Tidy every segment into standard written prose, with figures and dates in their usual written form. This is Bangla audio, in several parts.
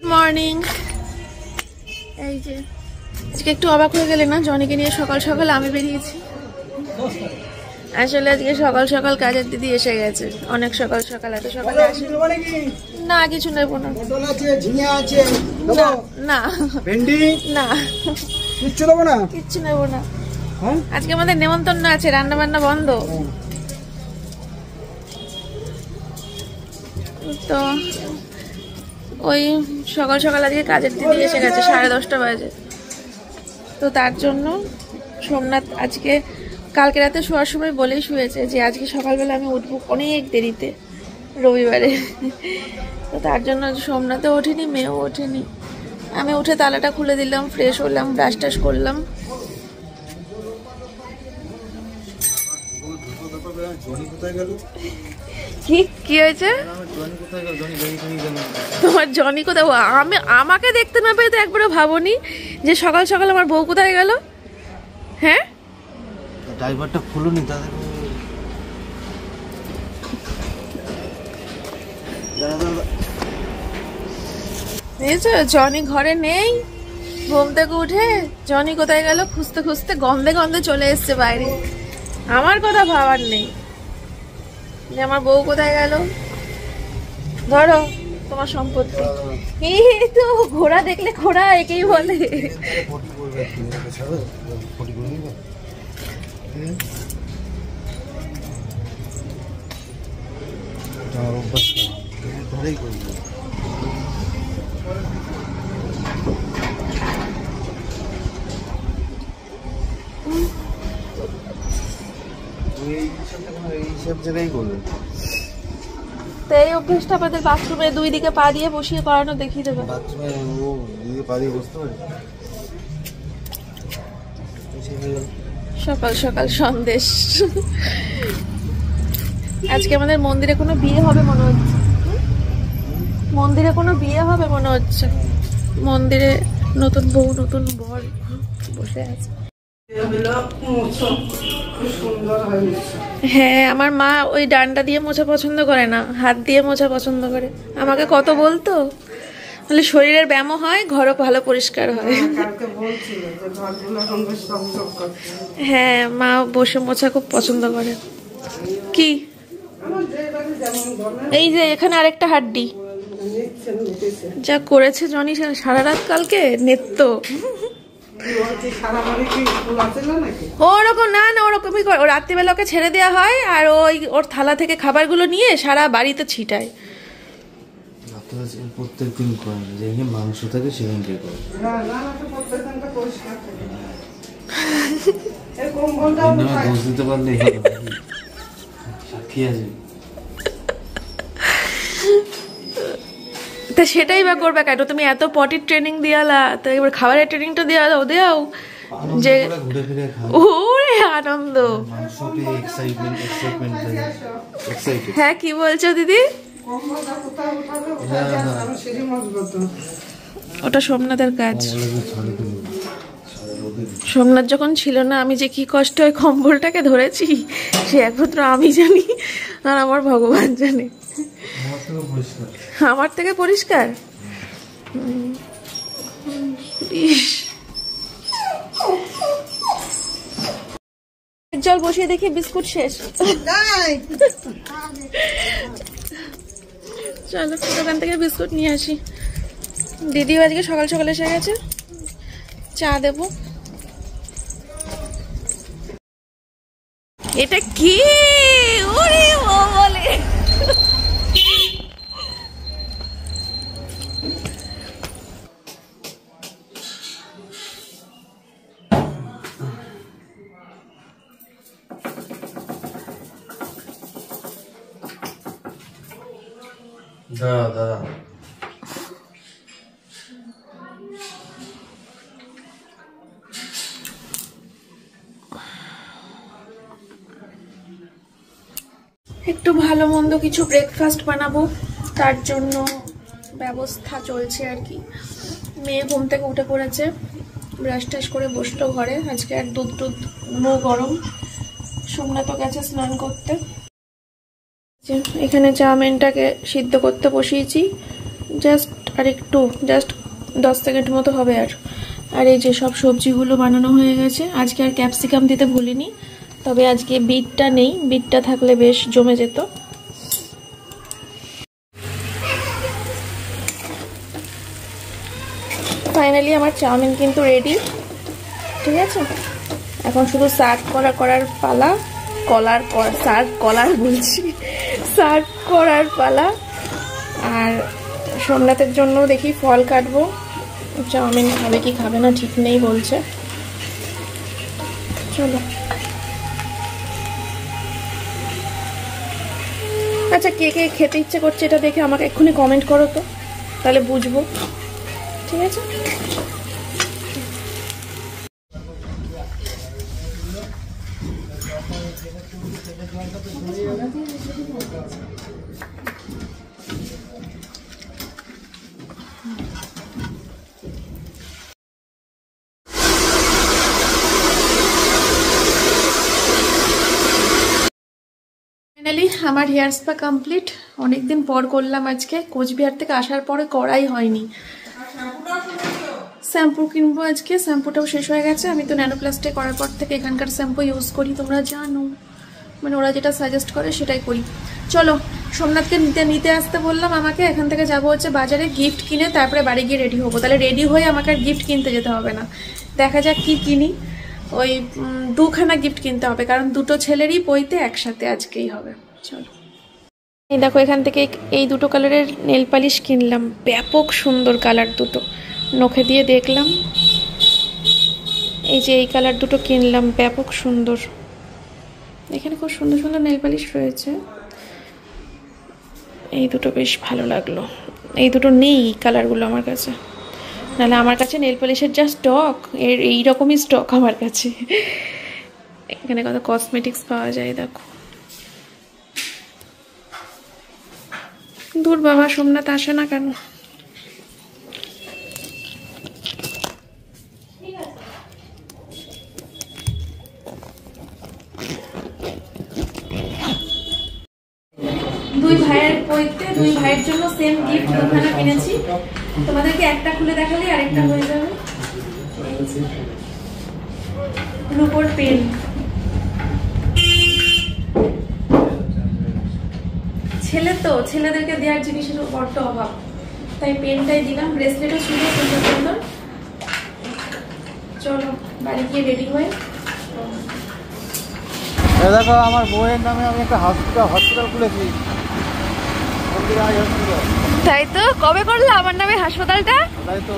মর্নিং। এই যে আজকে একটু অবাক হয়ে গেলে না, জনিকে নিয়ে সকাল সকাল আমি বেরিয়েছি। আসলে আজকে সকাল সকাল কাজের দিদি এসে গেছে, অনেক সকাল সকাল। এত সকালে আসে না, কিছু নেবো না। না ভেন্ডি না, কিচ্ছু নেবো না, কিচ্ছু নেবো না। আজকে আমাদের নেমন্তন্ন আছে, রান্না বান্না বন্ধ। তো ওই সকাল সকাল আজকে কাজের দিদি এসে গেছে, 10:30 বাজে। তো তার জন্য সোমনাথ আজকে কালকে রাতে শোয়ার সময় বলেই শুয়েছে যে আজকে সকালবেলা আমি উঠবো অনেক দেরিতে, রবিবারে। তো তার জন্য সোমনাথও ওঠেনি, মেয়েও ওঠেনি। আমি উঠে তালাটা খুলে দিলাম, ফ্রেশ হলাম, ব্রাশ টাশ করলাম। কি হয়েছে তোমার? জনি কোথায়? আমাকে দেখতে না পেয়ে তো একবারও ভাবনি যে সকাল সকাল আমার বউ কোথায় গেল? হ্যাঁ, ড্রাইভারটা খুলুনি তাদের। জনি ঘরে নেই। ঘুম থেকে উঠে জনি কোথায় গেল খুঁজতে খুঁজতে গন্ধে গন্ধে চলে এসছে বাইরে। আমার কথা ভাবার নেই যে আমার বউ কোথায় গেল। ধরো তোমার সম্পত্তি। এই তো ঘোড়া দেখলে ঘোড়া একেই বলে। তো এই অভ্যেসটা আমাদের বাথরুমে 2 দিকে পা দিয়ে বসিয়ে করানো দেখিয়ে দেবে। সকাল সকাল সন্দেশ। আজকে আমাদের মন্দিরে কোনো বিয়ে হবে মনে হচ্ছে। মন্দিরে কোনো বিয়ে হবে মনে হচ্ছে। মন্দিরে নতুন বউ নতুন বর বসে আছে। হ্যাঁ, আমার মা ওই ডান্ডা দিয়ে মোছা পছন্দ করে না, হাত দিয়ে মোছা পছন্দ করে। আমাকে কত বলতো, বলে শরীরের ব্যায়ামও হয়, ঘরও ভালো পরিষ্কার হয়। হ্যাঁ, মা বসে মোছা খুব পছন্দ করে। কি এই যে এখানে আরেকটা হাড্ডি যা করেছে জনি সারা রাত কালকে নেত্য। ওরকম না না, ওরকমই করে। রাত্রিবেলা ওকে ছেড়ে দেওয়া হয় আর ওই ওর থালা থেকে খাবারগুলো নিয়ে সারা বাড়িতে ছিটায়। প্রত্যেকদিন করে যেখানে মাংস থাকে সেখানকে করে। দোষ দিতে পারলে সাক্ষী আছে। তা সেটাই বা করবে কেন? তুমি এত পটির ট্রেনিং দিয়ালা, তো এবার খাবারের ট্রেনিংটা দেও যে ওরে আনন্দ। হ্যাঁ, কি বলছো দিদি? ওটা সোমনাথের কাজ। সোমনাথ যখন ছিল না, আমি যে কি কষ্ট ওই কম্বলটাকে ধরেছি সে একমাত্র আমি জানি আর আমার ভগবান জানে। আমার থেকে পরিষ্কার? জল বসিয়ে দেখি বিস্কুট শেষ। চলো দোকান থেকে বিস্কুট নিয়ে আসি। দিদিও আজকে সকাল সকাল এসে গেছে, চা দেবো। এটা কি? ওরে বলে দাদা একটু ভালো মন্দ কিছু ব্রেকফাস্ট বানাবো, তার জন্য ব্যবস্থা চলছে আর কি। মেয়ে ঘুম থেকে উঠে পড়েছে, ব্রাশ টাশ করে বসলো ঘরে। আজকে আর দুধ গরম। সোমনাথ গেছে স্নান করতে। এখানে চাউমিনটাকে সিদ্ধ করতে বসিয়েছি, জাস্ট আর একটু জাস্ট 10 সেকেন্ড মতো হবে। আর এই যে সব সবজিগুলো বানানো হয়ে গেছে। আজকে আর ক্যাপসিকাম দিতে ভুলিনি, তবে আজকে বিটটা নেই, বিটটা থাকলে বেশ জমে যেত। ফাইনালি আমার চাউমিন কিন্তু রেডি, ঠিক আছে। এখন শুধু সার্ভ করার পালা, সার্ভ করার পালা। আর সোমনাথের জন্য দেখি ফল কাটবো, চাউমিন খাবে কি খাবে না ঠিক নেই বলছে। চলো। আচ্ছা, কে কে খেতে ইচ্ছে করছে এটা দেখে আমাকে এক্ষুনি কমেন্ট করো তো, তাহলে বুঝবো, ঠিক আছে। ফাইনালি আমার হেয়ার স্পা কমপ্লিট। অনেকদিন পর করলাম আজকে, কোচবিহার থেকে আসার পরে করাই হয়নি। শ্যাম্পু কিনবো আজকে, শ্যাম্পুটাও শেষ হয়ে গেছে। আমি তো ন্যানোপ্লাস্টে করার পর থেকে এখানকার শ্যাম্পু ইউজ করি, তোমরা জানো, মানে ওরা যেটা সাজেস্ট করে সেটাই করি। চলো, সোমনাথকে নিতে আসতে বললাম আমাকে। এখান থেকে যাবো হচ্ছে বাজারে, গিফট কিনে তারপরে বাড়ি গিয়ে রেডি হবো। তাহলে রেডি হয়ে আমাকে আর গিফট কিনতে যেতে হবে না। দেখা যাক কি কিনি। ওই 2খানা গিফট কিনতে হবে, কারণ দুটো ছেলেরই বইতে একসাথে আজকেই হবে। চলো, এই দেখো এখান থেকে এই দুটো কালারের নেল পালিশ কিনলাম, ব্যাপক সুন্দর কালার দুটো, নখে দিয়ে দেখলাম। এই যে এই কালার দুটো কিনলাম, ব্যাপক সুন্দর। এখানে খুব সুন্দর সুন্দর নেল পালিশ রয়েছে। এই দুটো বেশ ভালো লাগলো। এই দুটো নেই কালারগুলো আমার কাছে, নাহলে আমার কাছে নেল পালিশের যা স্টক, এইরকমই স্টক আমার কাছে। এখানে কত কসমেটিক্স পাওয়া যায় দেখো। দূর বাবা, সোমনাথ আসে না কেন? দুই ভাইয়ের বইতে দুই ভাইয়ের জন্য সেম গিফট 2খানা কিনেছি। তোমাদেরকে একটা খুলে দেখালে আরেকটা হয়ে যাবে। রুপোর পেন, ছেলে তো, ছেলেদেরকে দেওয়ার জিনিসের বড্ড অভাব, তাই পেনটাই দিলাম। ব্রেসলেটও ছিল সুন্দর সুন্দর। চলো বাড়ি গিয়ে রেডি হয়ে। দেখো, আমার বউয়ের নামে আমি একটা হসপিটাল খুলেছি। তাই তো, কবে করলো আমার নামে হাসপাতালটা? তাই তো,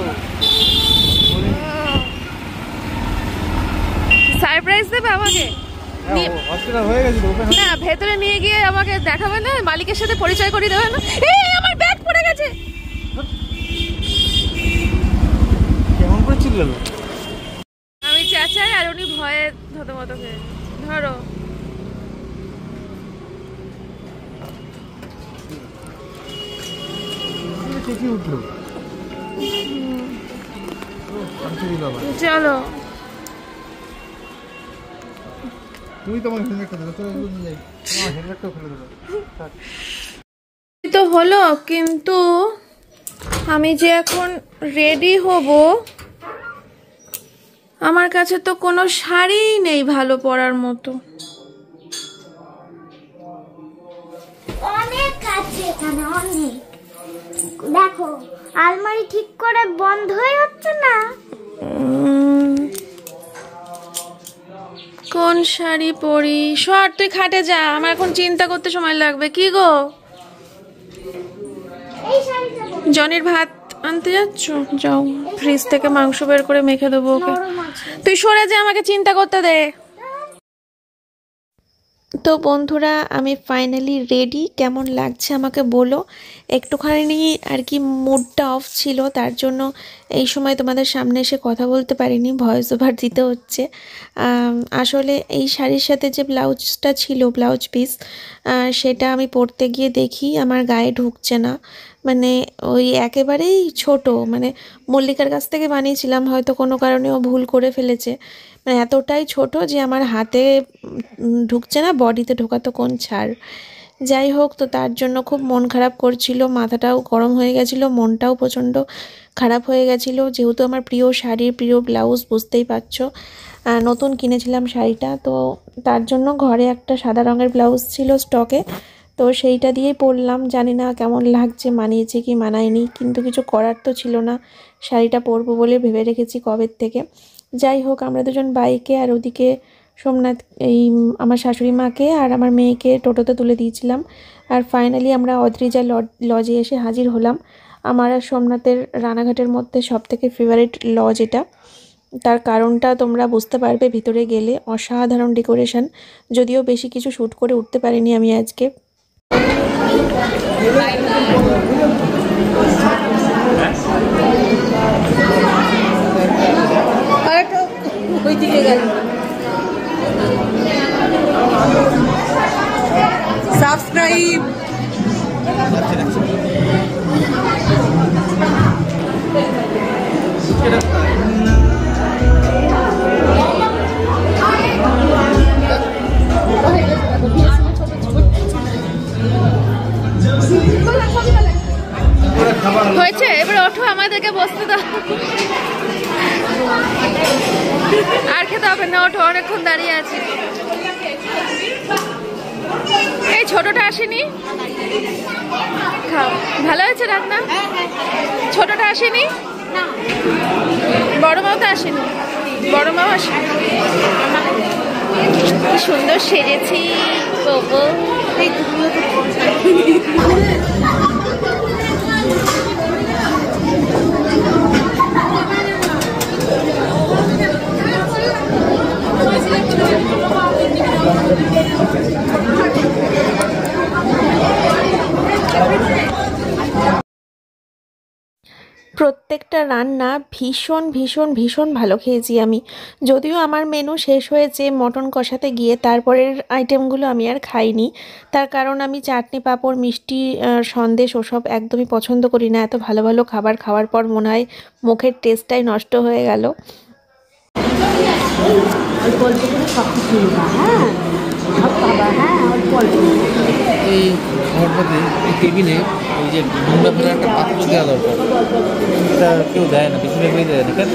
সারপ্রাইজ দেবে আমাকে? হসপিটাল হয়ে গেছিল, না, ভেতরে নিয়ে গিয়ে আমাকে দেখাবে না, মালিকের সাথে পরিচয় করিয়ে দেবে না? এই আমার ব্যাগ পড়ে গেছে। কেমন করে চিল্লালো? আমি চাচাই আর উনি ভয়ে থতমত হয়ে। ধরো, ঠিকই উঠলো। চলো। তুই তো আমার হেলমেটটা দিল, চলো নিয়ে যাই। আমার হেলমেটটাও ফেলে দিল। তো হলো, কিন্তু আমি যে এখন রেডি হব, আমার কাছে তো কোনো শাড়ি নেই ভালো পরার মতো। অনেক আছে এখানে, অনেক। দেখো, আলমারি ঠিক করে বন্ধই হচ্ছে না। কোন শাড়ি পরি? সর, তুই খাটে যা, আমার এখন চিন্তা করতে সময় লাগবে। কি গো, এই শাড়িটা জনির ভাত আনতে যাচ্ছ? যাও, ফ্রিজ থেকে মাংস বের করে মেখে দেবো ওকে। নরম আছে। তুই সরে যা, আমাকে চিন্তা করতে দে। তো বন্ধুরা, আমি ফাইনালি রেডি। কেমন লাগছে আমাকে বলো। একটুখানি আর কি মুডটা অফ ছিল, তার জন্য এই সময় তোমাদের সামনে এসে কথা বলতে পারিনি, ভয়েস ওভার দিতে হচ্ছে। আসলে এই শাড়ির সাথে যে ব্লাউজটা ছিল, ব্লাউজ পিস, সেটা আমি পরতে গিয়ে দেখি আমার গায়ে ঢুকছে না। মানে ওই একেবারেই ছোট, মানে মল্লিকার কাছ থেকে বানিয়েছিলাম, হয়তো কোনো কারণে ও ভুল করে ফেলেছে। মানে এতটাই ছোট যে আমার হাতে ঢুকছে না, বডিতে ঢোকা তো কোন ছাড়। যাই হোক, তো তার জন্য খুব মন খারাপ করছিল, মাথাটাও গরম হয়ে গেছিলো, মনটাও প্রচণ্ড খারাপ হয়ে গেছিলো। যেহেতু আমার প্রিয় শাড়ি, প্রিয় ব্লাউজ, বুঝতেই পারছো, নতুন কিনেছিলাম শাড়িটা, তো তার জন্য ঘরে একটা সাদা রঙের ব্লাউজ ছিল স্টকে, তো সেইটা দিয়েই পরলাম। জানি না কেমন লাগছে, মানিয়েছে কি মানায়নি, কিন্তু কিছু করার তো ছিল না, শাড়িটা পরবো বলে ভেবে রেখেছি কবের থেকে। যাই হোক, আমরা দুজন বাইকে, আর ওদিকে সোমনাথ, এই আমার শাশুড়ি মাকে আর আমার মেয়েকে টোটোতে তুলে দিয়েছিলাম। আর ফাইনালি আমরা অদ্রিজা লজে এসে হাজির হলাম। আমার আর সোমনাথের রানাঘাটের মধ্যে সবথেকে ফেভারিট লজ এটা। তার কারণটা তোমরা বুঝতে পারবে ভিতরে গেলে। অসাধারণ ডেকোরেশন, যদিও বেশি কিছু শ্যুট করে উঠতে পারিনি আমি আজকে। সাবস্ক্রাইব। হয়েছে, এবার ওঠো, আমাদেরকে বসতে দাও। আর খেতে হবে না, ওঠো, অনেকক্ষণ দাঁড়িয়ে আছি। এই ছোটটা আসেনি, খাও। ভালো হয়েছে রান্না? ছোটটা আসেনি, বড় মাও তো আসেনি, বড় মাও আসেনি। কি সুন্দর সেজেছি বাবা। প্রত্যেকটা রান্না ভীষণ ভীষণ ভীষণ ভালো খেয়েছি আমি। যদিও আমার মেনু শেষ হয়েছে মটন কষাতে গিয়ে, তারপরের আইটেমগুলো আমি আর খাইনি। তার কারণ আমি চাটনি, পাঁপড়, মিষ্টি, সন্দেশ ওসব একদমই পছন্দ করি না। এত ভালো ভালো খাবার খাওয়ার পর মনে হয় মুখের টেস্টটাই নষ্ট হয়ে গেল। এই খাবারটাতে এই টেবিলে ওই যে নোংরা ফেলার একটা পাত্র দেওয়া দরকার, এটা কেউ দেয় না, বেশিরভাগই দেয় না। কেন?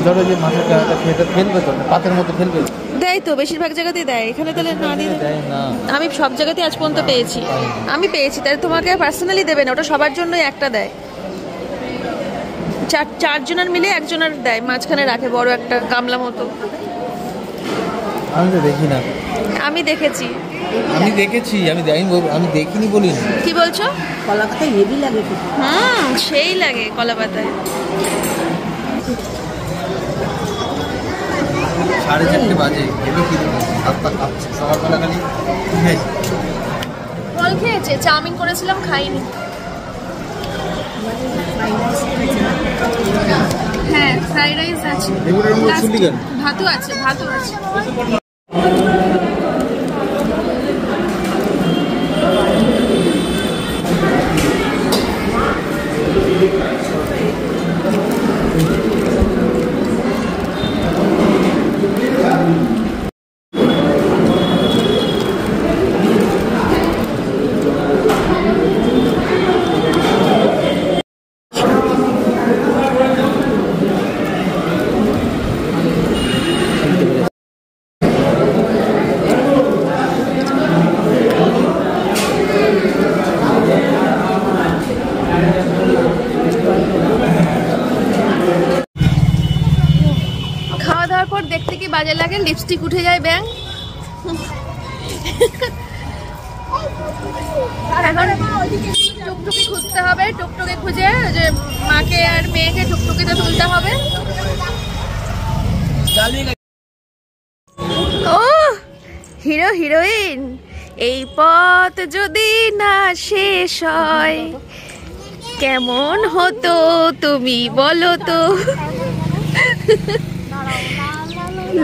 ধরো যে মাথাটা খেতে ফেলবে, তো পাতের মধ্যে ফেলবে, দেয় তো, বেশিরভাগ জায়গাতেই দেয়, এখানে তাহলে না দিয়ে দেয় না। আমি সব জায়গাতেই আজ পর্যন্ত পেয়েছি, আমি পেয়েছি, তাই তোমাকে পার্সোনালি দেবে না, ওটা সবার জন্যই একটা দেয়। চারজনের মিলে একজনের দেয়, মাঝখানে রাখে বড় একটা গামলা মতো। আমি তো দেখি না। আমি দেখেছি, আমি দেখিনি বলি না। কি বলছো? কলা পাতায় হেভি লাগে। সেই লাগে কলা পাতায়। 4:30 বাজে, এলো কি সকালবেলা খালি ফল খেয়েছে, চাউমিন করেছিলাম, খাইনি। হ্যাঁ, ফ্রাইড রাইস আছে, ভাতও আছে, ভাতও আছে। দেখতে কি বাজে লাগে, লিপস্টিক উঠে যায় ব্যাং। এখন টুকটুকি খুঁজতে হবে, টুকটুকি খুঁজে যে মাকে আর মেয়েকে টুকটুকিতে তুলতে হবে। ও হিরো হিরোইন, এই পথ যদি না শেষ হয় কেমন হতো তুমি বলো তো।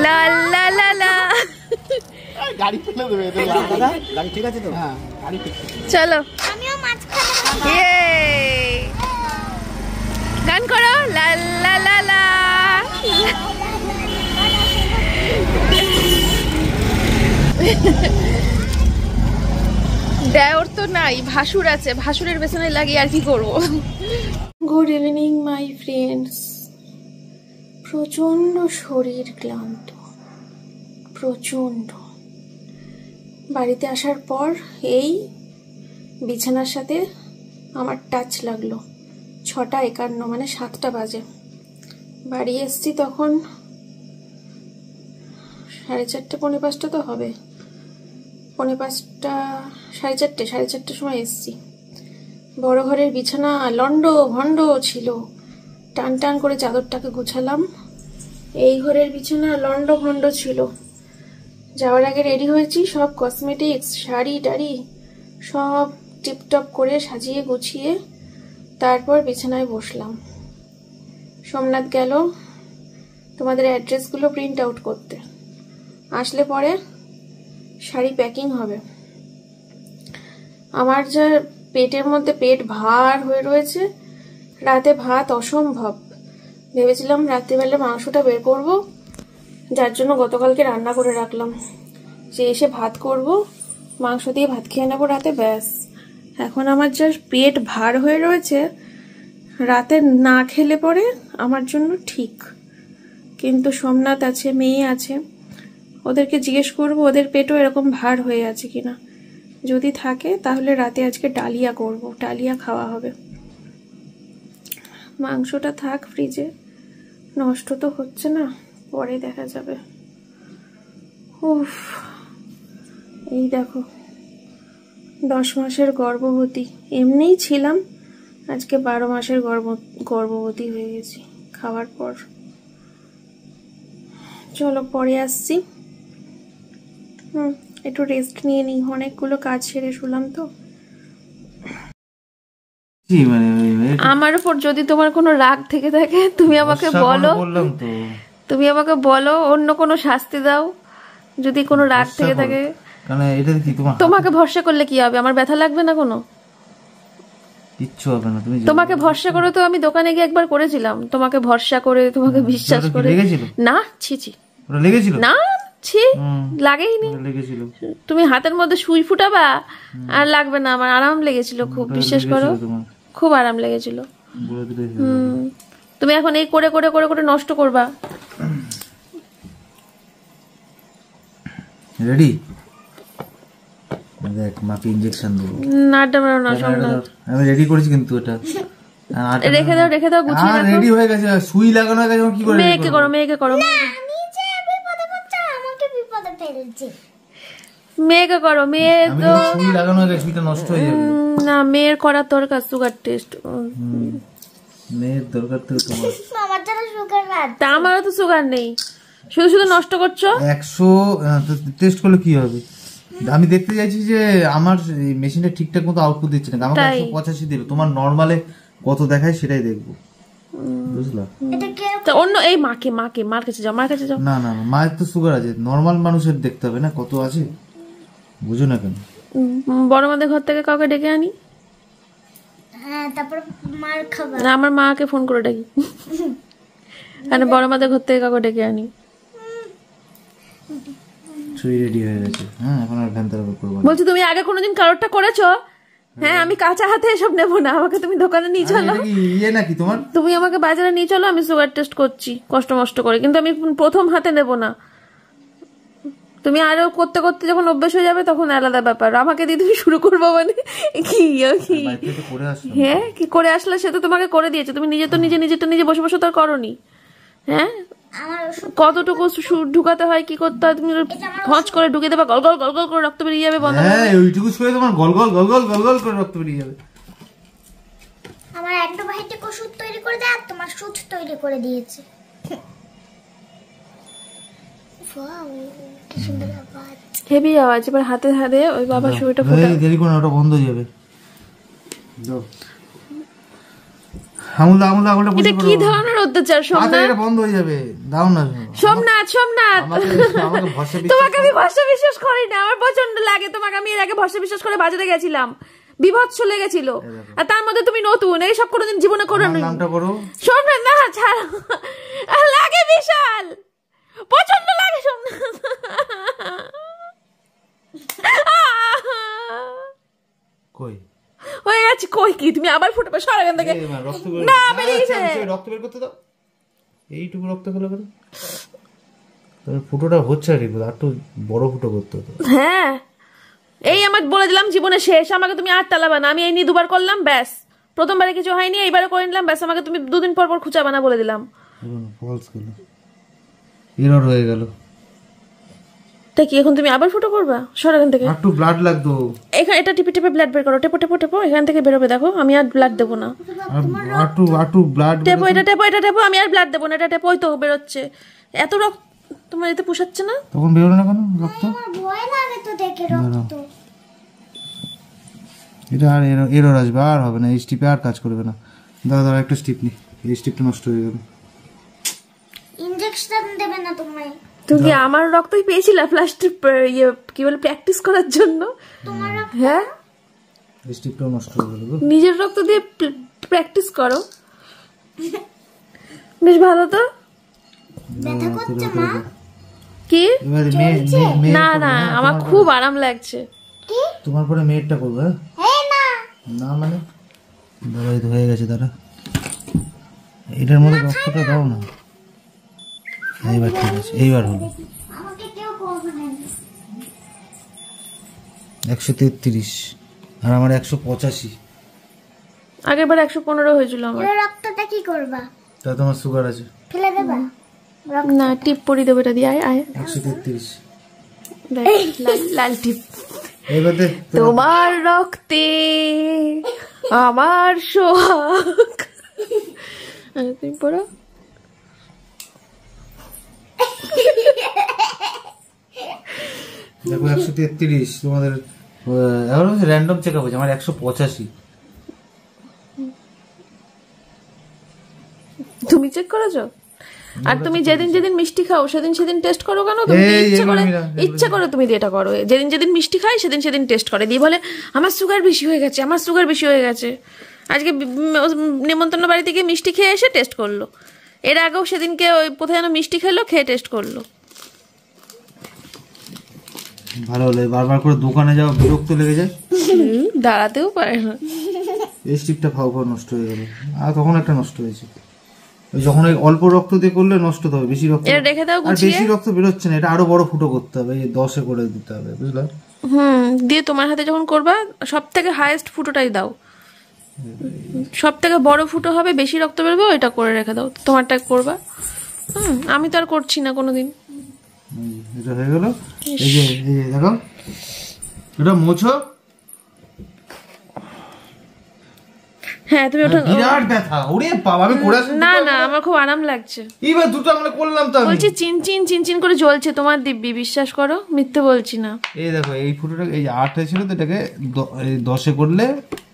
লা লা লা লা। গাড়ি ফেলে দেবে, গাড়ি ঠিক আছে তো? হ্যাঁ, গাড়ি ঠিক আছে। চলো, আমিও মাঝখানে গান করো, লা লা লা লা। দেওর তো নাই, ভাসুর আছে, ভাসুরের পেছনে লাগিয়ে আর কি করবো। Good evening my friends. প্রচন্ড শরীর ক্লান্ত, প্রচন্ড। বাড়িতে আসার পর এই বিছানার সাথে আমার টাচ লাগলো। 6:51 মানে 7টা বাজে। বাড়ি এসছি তখন 4:30 পৌনে 5টা তো হবে, পৌনে 5টা, 4:30 4:30 সময় এসছি। বড় ঘরের বিছানা লন্ড ভন্ড ছিল, টান টান করে চাদরটাকে গুছালাম। এই ঘরের বিছানা লন্ড ভন্ড ছিল। যাওয়ার আগে রেডি হয়েছি, সব কসমেটিক্স, শাড়ি টাড়ি সব টিপটপ করে সাজিয়ে গুছিয়ে তারপর বিছানায় বসলাম। সোমনাথ গেল তোমাদের অ্যাড্রেসগুলো প্রিন্ট আউট করতে, আসলে পরে শাড়ি প্যাকিং হবে। আমার যা পেটের মধ্যে পেট ভার হয়ে রয়েছে, রাতে ভাত অসম্ভব। ভেবেছিলাম রাত্রিবেলা মাংসটা বের করব, যার জন্য গতকালকে রান্না করে রাখলাম, যে এসে ভাত করব, মাংস দিয়ে ভাত খেয়ে নেবো রাতে, ব্যাস। এখন আমার যা পেট ভার হয়ে রয়েছে, রাতে না খেলে পরে আমার জন্য ঠিক। কিন্তু সোমনাথ আছে, মেয়ে আছে, ওদেরকে জিজ্ঞেস করবো ওদের পেটও এরকম ভার হয়ে আছে কিনা। যদি থাকে তাহলে রাতে আজকে ডালিয়া করব, ডালিয়া খাওয়া হবে। মাংসটা থাক ফ্রিজে, নষ্ট তো হচ্ছে না, পরে দেখা যাবে। উফ, এই দেখো 10 মাসের গর্ভবতী, এমনিই ছিলাম, আজকে 12 মাসের গর্ভবতী হয়ে গেছি খাওয়ার পর। চলো পরে আসছি। একটু রেস্ট নিয়ে নিই, অনেকগুলো কাজ সেরে শুলাম তো। আমার উপর যদি তোমার কোনো রাগ থেকে থাকে তুমি আমাকে বলো, তুমি আমাকে বলো, অন্য কোনো শাস্তি দাও যদি কোনো রাগ থেকে থাকে। তোমাকে ভরসা করলে কি হবে? আমার ব্যথা লাগবে না কোনো? কিচ্ছু হবে না। তোমাকে ভরসা করে তো আমি দোকানে গিয়ে একবার করেছিলাম, তোমাকে ভরসা করে, তোমাকে বিশ্বাস করে। না, ছি ছি, না ছি, লাগেইনি। তুমি হাতের মধ্যে সুই ফুটাবা আর লাগবে না, আমার আরাম লেগেছিল খুব, বিশ্বাস করো, খুব আরাম লেগেছিল। তুমি এখন এই করে করে করে করে নষ্ট করবা। রেডি? দেখ মাকে ইনজেকশন দেব। না দাও না, সোমনাথ আমি রেডি করেছি কিন্তু এটা রেখে দাও, রেখে দাও, গুছিয়ে রাখো। রেডি হয়ে গেছে, সুই লাগানো হয়ে গেছে, কি করে? মেয়েকে করো, মেয়েকে করো, আমি যে বিপদে পড়ছি, আমাকে বিপদে ফেলছে। মেয়েকে করো, মেয়ে তো সুই লাগানো হয়ে গেছে, সুইটা নষ্ট হয়ে যাবে। না, মেয়ের করার দরকার সুগার টেস্ট। মেয়ের দরকার তো তোমার। আমার জন্য সুগার আছে, তা আমারও তো সুগার নেই, শুধু শুধু নষ্ট করছো। 100 টেস্ট করলে কি হবে? আমি দেখতে চাইছি যে আমার মেশিনটা ঠিকঠাক মতো আউটপুট দিচ্ছে না, আমাকে 185 দেবে, তোমার নরমালে কত দেখায় সেটাই দেখবো, বুঝলা? তা অন্য এই মাকে মাকে মার কাছে যাও, মার কাছে যাও। না না, মায়ের তো সুগার আছে, নরমাল মানুষের দেখতে হবে না কত আছে, বুঝো না কেন? বড় মাদের ঘর থেকে কাউকে ডেকে আনি, হ্যাঁ, তারপর মার খাবার। না আমার মাকে ফোন করে ডাকি, কারণ বড় মাদের ঘর থেকে কাউকে ডেকে আনি। সুই রেডি হয়ে গেছে, হ্যাঁ, এখন আর ভ্যানতারা করবো। বলছি তুমি আগে কোনোদিন কারোরটা করেছো? হ্যাঁ, আমি কাঁচা হাতে এসব নেবো না, আমাকে তুমি দোকানে নিয়ে চলো। ইয়ে নাকি তোমার? তুমি আমাকে বাজারে নিয়ে চলো, আমি সুগার টেস্ট করছি কষ্ট মষ্ট করে, কিন্তু আমি প্রথম হাতে নেবো না। তুমি আরো করতে করতে যখন অভ্যেস হয়ে যাবে তখন আলাদা ব্যাপার, আমাকে দিয়ে তুমি শুরু করবো মানে কি? হ্যাঁ, কি করে আসলে? সে তো তোমাকে করে দিয়েছে, তুমি নিজে তো নিজেরটা নিজে বসে বসে তো আর করোনি। হ্যাঁ, কতটুকু ঢুকাতে হয়, কি করতে হয়, তুমি খচ করে ঢুকে দেবা, গল গল গল গল করে রক্ত বেরিয়ে যাবে, বন্ধ। হ্যাঁ, ওইটুকু শুয়ে তোমার গল গল গল গল গল গল করে রক্ত বেরিয়ে যাবে। আমার অ্যান্টিবায়োটিক ওষুধ তৈরি করে দেয়, আর তোমার সুচ তৈরি করে দিয়েছে। হেভি আওয়াজ, এবার হাতে হাতে ওই বাবা শুয়েটা ফোটা। দেরি করে ওটা বন্ধ হয়ে যাবে। আমুল আমুল আমুলটা এটা কি ধরনের অত্যাচার সোমনাথ? এটা বন্ধ হয়ে যাবে, দাও না সোমনাথ। সোমনাথ, আমাকে ভরসা তোমাকে আমি ভরসা বিশ্বাস করি না, আমার প্রচন্ড লাগে তোমাকে। আমি এর আগে ভরসা বিশ্বাস করে বাজারে গেছিলাম, বিভৎস লেগেছিল, আর তার মধ্যে তুমি নতুন, এই সব কোনোদিন জীবনে করো না। নামটা করো সোমনাথ। না ছাড়ো, লাগে বিশাল, প্রচন্ড লাগে সোমনাথ। আছি, কই কি তুমি আবার ফুটবে, সর এখান থেকে। রক্ত না বেরিয়ে গেছে। রক্ত বের করতে দাও, এইটুকু রক্ত ফেলে ফেলে তোর ফুটোটা হচ্ছে আর কি, আর একটু বড় ফুটো করতে হতো। হ্যাঁ এই আমার বলে দিলাম জীবনে শেষ, আমাকে তুমি আর টালাবা না। আমি এই নিয়ে 2বার করলাম, ব্যাস। প্রথমবারে কিছু হয়নি, এইবারে করে নিলাম, ব্যাস। আমাকে তুমি 2 দিন পর পর খুঁচাবা না বলে দিলাম। ফলস গেল, এরর হয়ে গেল। তা কি এখন তুমি আবার ফুটো করবা? সর এখান থেকে। একটু ব্লাড লাগতো এখানে এটা টিপে টিপে ব্লাড বের করো, টেপো টেপো টেপো, এখান থেকে বেরোবে। দেখো আমি আর ব্লাড দেবো না। একটু ব্লাড টেপো, এটা টেপো, এটা টেপো, আমি আর ব্লাড দেবো না। এটা টেপো, ওই তো বেরোচ্ছে। এত রক্ত তোমার এতে পোষাচ্ছে না? তখন বেরোলো না কেন রক্ত? আমার ভয় লাগে তো দেখে রক্ত। এটা আর এরর আসবে, আর হবে না, এই স্টিপে আর কাজ করবে না। দাদা একটা স্টিপ নি, এই স্টিপটা নষ্ট হয়ে গেল। ইনজেকশন দেবে না তোমায়? তুমি কি আমার রক্তই পেয়েছিলা প্লাস্টিক ইয়ে কি বলে প্র্যাকটিস করার জন্য? তোমার হ্যাঁ এই স্টিপটাও নষ্ট হয়ে গেল। নিজের রক্ত দিয়ে প্র্যাকটিস করো, বেশ ভালো তো। ব্যথা করছে মা? কি এবারে না না, আমার খুব আরাম লাগছে। কি তোমার পরে মেয়েরটা করবে? এই না না মানে দাদা এই তো হয়ে গেছে, দাদা এটার মধ্যে রক্তটা দাও না। এইবার ঠিক আছে, এইবার হলো। আমাকে কেউ করবে না। 133 আর আমার 185। আগেরবার 115 হয়েছিল আমার। এর রক্তটা কি করবা? তা তোমার সুগার আছে? ফেলে দেবা? না টিপ পরি দেবো, এটা দিয়ে। আয় আয় 133। দেখ, লাল টিপ। এইবার দে। তোমার রক্তে আমার সোহাগ। তুমি পড়ো। দেখো 133 তোমাদের এখন র্যান্ডম চেকআপ হয়েছে, আমার 185। তুমি চেক করেছো? আর তুমি যেদিন যেদিন মিষ্টি খাও সেদিন সেদিন টেস্ট করো কেন? তুমি ইচ্ছা করে তুমি এটা করো। যেদিন যেদিন মিষ্টি খাই সেদিন সেদিন টেস্ট করে, দিয়ে বলে আমার সুগার বেশি হয়ে গেছে, আমার সুগার বেশি হয়ে গেছে। আজকে নেমন্তন্ন বাড়িতে গিয়ে মিষ্টি খেয়ে এসে টেস্ট করলো। এর আগেও সেদিনকে ওই কোথায় যেন মিষ্টি খেলো, খেয়ে টেস্ট করলো। ভালো হলো, বারবার করে দোকানে যাও, বিরক্ত লেগে যায়, দাঁড়াতেও পারে না। এই স্টিপটা ফাও নষ্ট হয়ে গেল। আর তখন একটা নষ্ট হয়েছে, ওই যখন ওই অল্প রক্ত দিয়ে করলে নষ্ট হবে, বেশি রক্ত এটা রেখে দাও আর গুছিয়ে। বেশি রক্ত বেরোচ্ছে না, এটা আরো বড় ফুটো করতে হবে, এই 10-এ করে দিতে হবে, বুঝলা? দিয়ে তোমার হাতে যখন করবা সব থেকে হাইয়েস্ট ফুটোটাই দাও, সব থেকে বড় ফুটো হবে, বেশি রক্ত বেরোবে, ওইটা করে রেখে দাও। তোমারটা করবা। আমি তো আর করছি না কোনোদিন। এটা হয়ে গেল। এই যে দেখো, এটা মোছো। হ্যাঁ তুমি ওটা। বিরাট ব্যথা, ওরে বাবা, আমি করে আসি। না না, আমার খুব আরাম লাগছে। এইবার দুটো আমরা করলাম তো, আমি বলছি চিনচিন চিনচিন করে জ্বলছে তোমার দিব্যি, বিশ্বাস করো, মিথ্যে বলছি না। এই দেখো এই ফুটোটা, এই 8 ছিল তো, এটাকে 10-এ করলে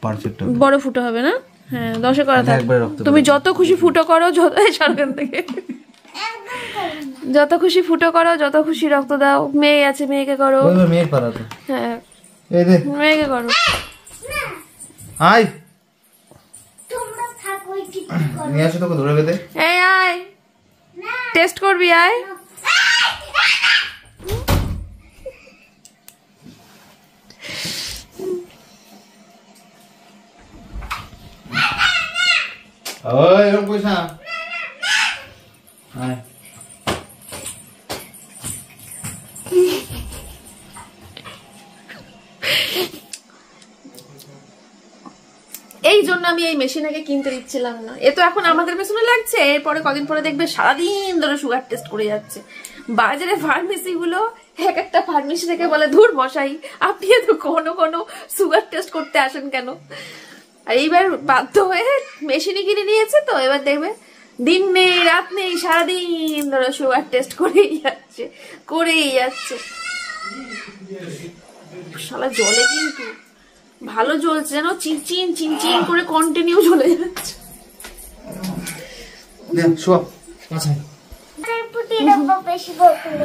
পারফেক্ট হবে। বড় ফুটো হবে না? হ্যাঁ 10-এ করা থাক। একবারে রক্ত তুমি যত খুশি ফুটো করো, যত সরকার থেকে যত খুশি ফুটো করো, যত খুশি রক্ত দাও। মেয়ে আছে, মেয়েকে করো। ওই মেয়ের পারা তো। হ্যাঁ এই দে, মেয়েকে করো। আয় তোমরা থাকো কি করো? নিয়ে আসো, তোকে ধরে বেঁধে। এই আয়, টেস্ট করবি, আয়। ওই এরকম কইস না, আয়। এই জন্য আমি এই মেশিন আগে কিনতে দিচ্ছিলাম না। এ তো এখন আমাদের মেশিনে লাগছে, এরপরে কদিন পরে দেখবে সারাদিন ধরে সুগার টেস্ট করে যাচ্ছে। বাজারে ফার্মেসি গুলো এক একটা ফার্মেসি থেকে বলে ধুর মশাই, আপনি তো কোনো কোনো সুগার টেস্ট করতে আসেন কেন? আর এইবার বাধ্য হয়ে মেশিনই কিনে নিয়েছে, তো এবার দেখবে দিন নেই রাত নেই সারাদিন ধরে সুগার টেস্ট করেই যাচ্ছে, করেই যাচ্ছে। শালা জলে কিন্তু ভালো জ্বলছে, যেন চিনচিন চিনচিন করে কন্টিনিউ জ্বলে যাচ্ছে। দে শোয়া, আচ্ছা পুটি ডাব্বা বেশি বলছিল।